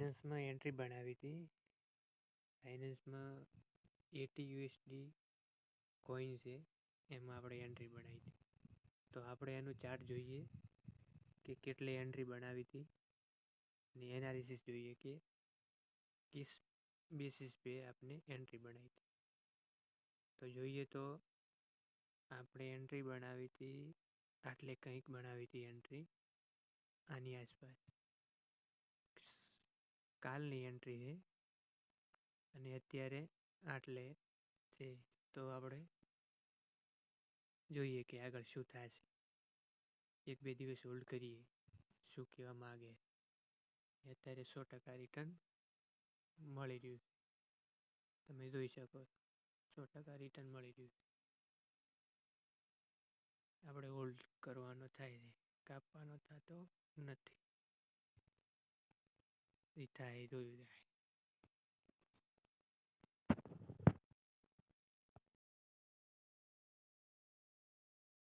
બાયનાન્સમાં entry બનાવી હતી. બાયનાન્સમાં USD coin છે, એમાં આપણે એન્ટ્રી બનાવી હતી. તો આપણે એનું ચાર્ટ જોઈએ કે કેટલી એન્ટ્રી બનાવી હતી અને એનાલિસિસ જોઈએ કે કિસ બેસિસ पे आपने एंट्री बनाई थी. તો જોઈએ તો આપણે એન્ટ્રી બનાવી હતી આટલે કંઈક બનાવી હતી એન્ટ્રી આની આસપાસ. કાલની એન્ટ્રી છે અને અત્યારે આટલે છે. તો આપણે જોઈએ કે આગળ શું થશે. 1-2 દિવસ હોલ્ડ કરીએ શું કહેવા માગે. અત્યારે 100% રિટર્ન મળી રહ્યું. તમે જોઈ શકો 100% રિટર્ન મળી રહ્યું. આપણે હોલ્ડ કરવાનો થાય છે, કાપવાનો થતો નથી. એ થાય જોયું જાય.